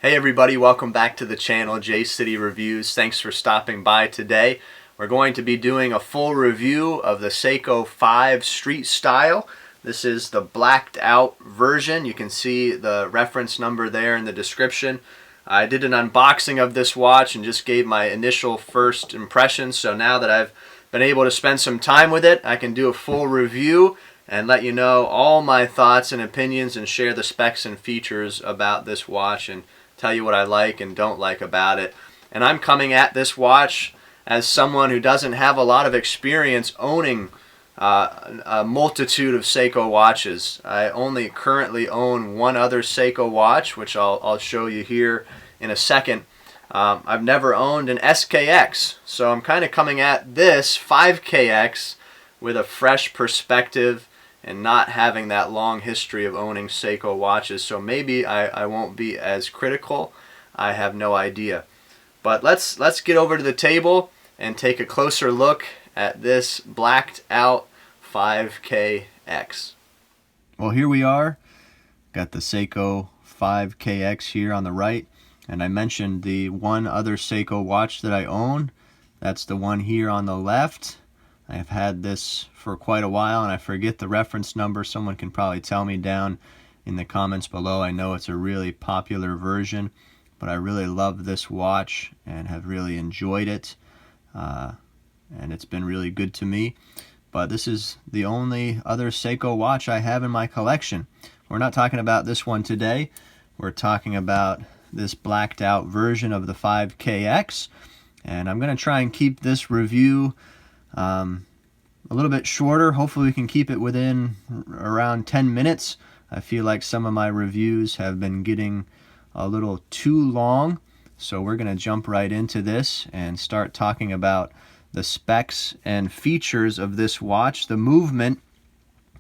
Hey everybody, welcome back to the channel, J City Reviews. Thanks for stopping by today. We're going to be doing a full review of the Seiko 5 Street Style. This is the blacked out version. You can see the reference number there in the description. I did an unboxing of this watch and just gave my initial first impressions. So now that I've been able to spend some time with it, I can do a full review and let you know all my thoughts and opinions and share the specs and features about this watch and tell you what I like and don't like about it. And I'm coming at this watch as someone who doesn't have a lot of experience owning a multitude of Seiko watches. I only currently own one other Seiko watch, which I'll show you here in a second. I've never owned an SKX, so I'm kind of coming at this 5KX with a fresh perspective and not having that long history of owning Seiko watches, so maybe I won't be as critical. I have no idea. But let's get over to the table and take a closer look at this blacked out 5KX. Well, here we are. Got the Seiko 5KX here on the right, and I mentioned the one other Seiko watch that I own. That's the one here on the left. I have had this for quite a while and I forget the reference number. Someone can probably tell me down in the comments below. I know it's a really popular version, but I really love this watch and have really enjoyed it, and it's been really good to me. But this is the only other Seiko watch I have in my collection. We're not talking about this one today. We're talking about this blacked out version of the 5KX, and I'm going to try and keep this review a little bit shorter. Hopefully we can keep it within around 10 minutes. I feel like some of my reviews have been getting a little too long, so we're going to jump right into this and start talking about the specs and features of this watch. The movement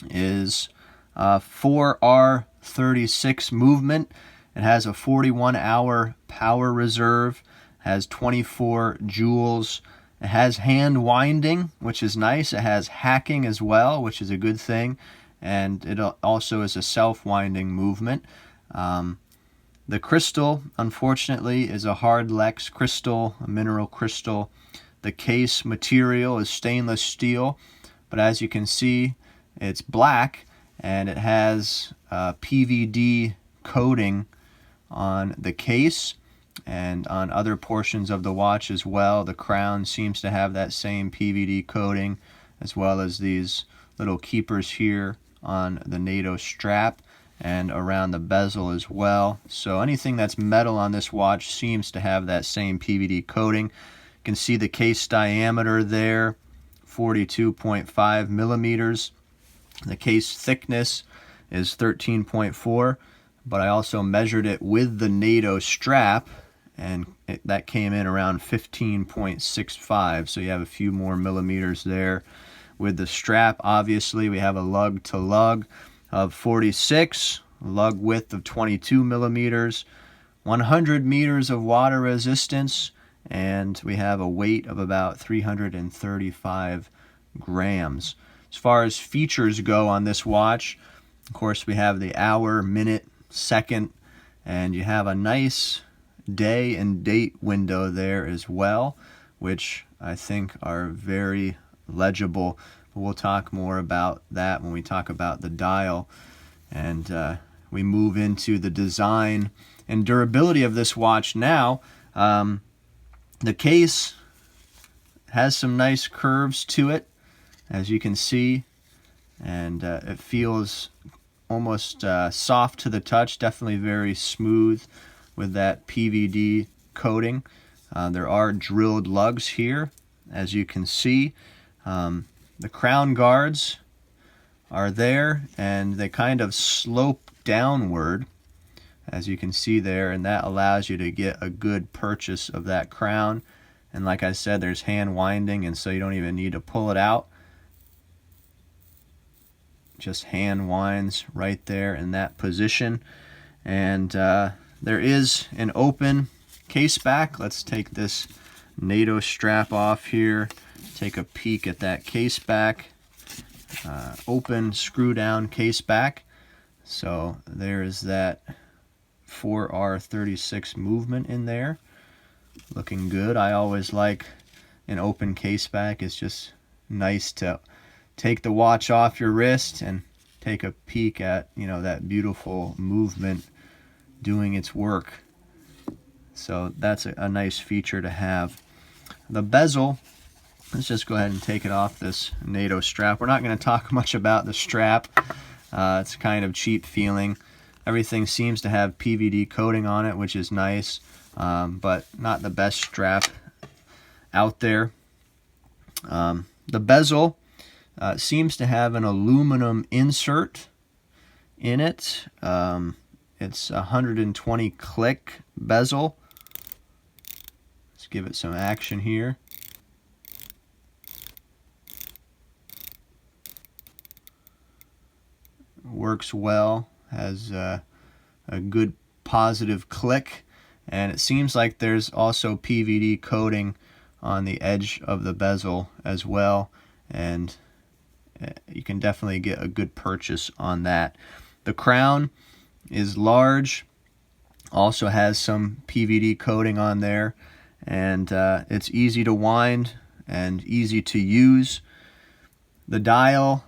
is 4R36 movement. It has a 41-hour power reserve, has 24 joules. It has hand winding, which is nice. It has hacking as well, which is a good thing. And it also is a self-winding movement. The crystal, unfortunately, is a hard Lex crystal, a mineral crystal. The case material is stainless steel, but as you can see, it's black, and it has PVD coating on the case and on other portions of the watch as well. The crown seems to have that same PVD coating, as well as these little keepers here on the NATO strap and around the bezel as well. So anything that's metal on this watch seems to have that same PVD coating. You can see the case diameter there, 42.5 millimeters. The case thickness is 13.4, but I also measured it with the NATO strap, and that came in around 15.65, so you have a few more millimeters there. With the strap, obviously, we have a lug to lug of 46, lug width of 22 millimeters, 100 meters of water resistance, and we have a weight of about 335 grams. As far as features go on this watch, of course, we have the hour, minute, second, and you have a nice day and date window there as well, which I think are very legible. We'll talk more about that when we talk about the dial, and we move into the design and durability of this watch now. The case has some nice curves to it, as you can see, and it feels almost soft to the touch, definitely very smooth with that PVD coating. There are drilled lugs here, as you can see. The crown guards are there, and they kind of slope downward, as you can see there, and that allows you to get a good purchase of that crown. And like I said, there's hand winding, and so you don't even need to pull it out. Just hand winds right there in that position. And there is an open case back. Let's take this NATO strap off here, take a peek at that case back. Open screw down case back. So there is that 4R36 movement in there. Looking good. I always like an open case back. It's just nice to take the watch off your wrist and take a peek at, you know, that beautiful movement doing its work. So that's a nice feature to have. The bezel, let's just go ahead and take it off this NATO strap. We're not going to talk much about the strap. It's kind of cheap feeling. Everything seems to have PVD coating on it, which is nice, but not the best strap out there. The bezel seems to have an aluminum insert in it. It's a 120 click bezel. Let's give it some action here. Works well, has a good positive click, and it seems like there's also PVD coating on the edge of the bezel as well, and you can definitely get a good purchase on that. The crown is large, also has some PVD coating on there, and it's easy to wind and easy to use. The dial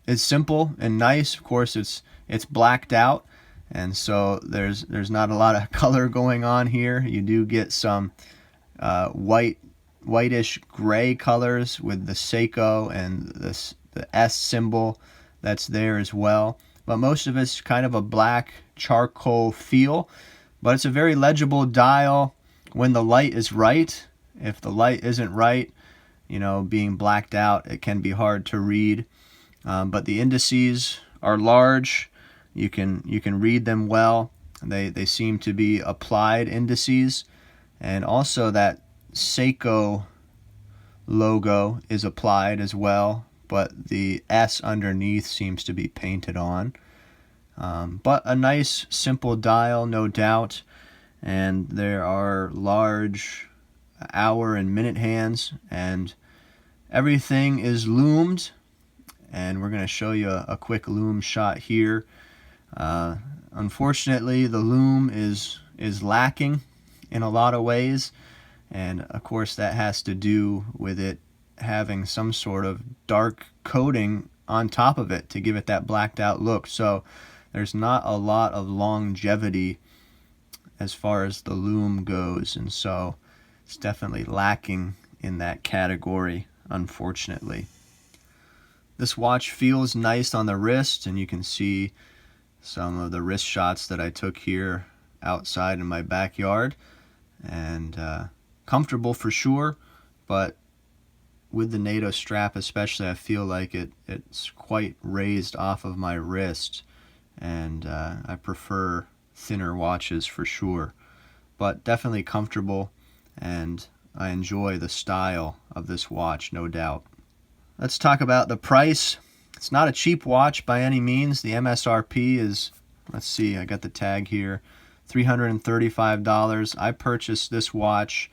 is simple and nice. Of course, it's blacked out, and so there's not a lot of color going on here. You do get some whitish gray colors with the Seiko and the S symbol that's there as well. But most of it's kind of a black charcoal feel. But it's a very legible dial when the light is right. If the light isn't right, you know, being blacked out, it can be hard to read. But the indices are large. You can read them well. They seem to be applied indices, and also that Seiko logo is applied as well, but the S underneath seems to be painted on. But a nice simple dial, no doubt, and there are large hour and minute hands, and everything is loomed, and we're going to show you a quick loom shot here. Unfortunately, the loom is lacking in a lot of ways, and of course that has to do with it having some sort of dark coating on top of it to give it that blacked out look. So there's not a lot of longevity as far as the loom goes, and so it's definitely lacking in that category, unfortunately. This watch feels nice on the wrist, and you can see some of the wrist shots that I took here outside in my backyard, and comfortable for sure, but with the NATO strap especially, I feel like it's quite raised off of my wrist, and I prefer thinner watches for sure, but definitely comfortable, and I enjoy the style of this watch, no doubt. Let's talk about the price. It's not a cheap watch by any means. The MSRP is, let's see, I got the tag here, $335. I purchased this watch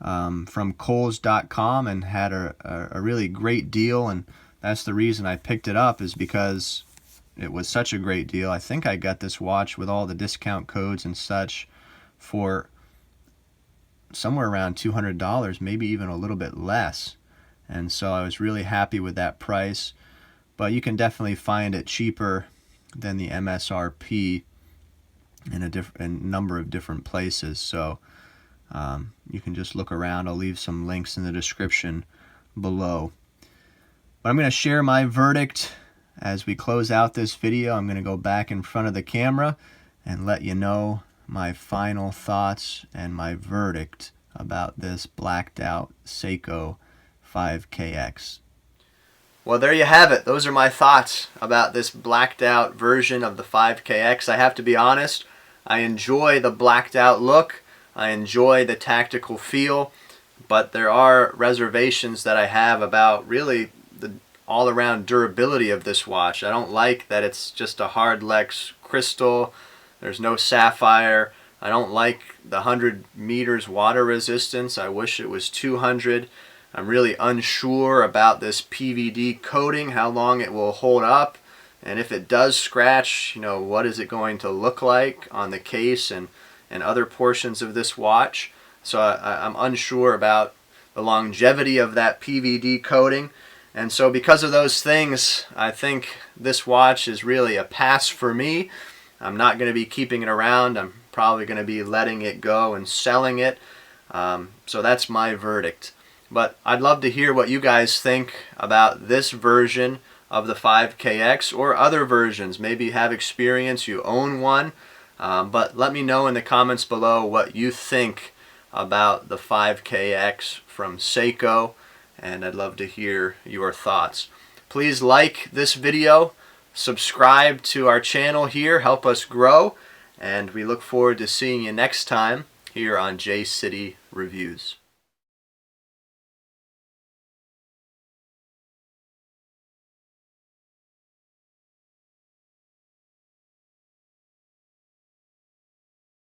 from Kohl's.com and had a really great deal, and that's the reason I picked it up, is because it was such a great deal. I think I got this watch with all the discount codes and such for somewhere around $200, maybe even a little bit less, and so I was really happy with that price. But you can definitely find it cheaper than the MSRP in a number of different places. So you can just look around. I'll leave some links in the description below. But I'm going to share my verdict as we close out this video. I'm going to go back in front of the camera and let you know my final thoughts and my verdict about this blacked out Seiko 5KX. Well, there you have it. Those are my thoughts about this blacked out version of the 5KX. I have to be honest, I enjoy the blacked out look. I enjoy the tactical feel, but there are reservations that I have about really the all-around durability of this watch. I don't like that it's just a hard Lex crystal. There's no sapphire. I don't like the 100 meters water resistance. I wish it was 200. I'm really unsure about this PVD coating, how long it will hold up. And if it does scratch, you know, what is it going to look like on the case and other portions of this watch. So I'm unsure about the longevity of that PVD coating. And so because of those things, I think this watch is really a pass for me. I'm not going to be keeping it around. I'm probably going to be letting it go and selling it. So that's my verdict. But I'd love to hear what you guys think about this version of the 5KX or other versions. Maybe you have experience, you own one. But let me know in the comments below what you think about the 5KX from Seiko, and I'd love to hear your thoughts. Please like this video, subscribe to our channel here, help us grow, and we look forward to seeing you next time here on J City Reviews.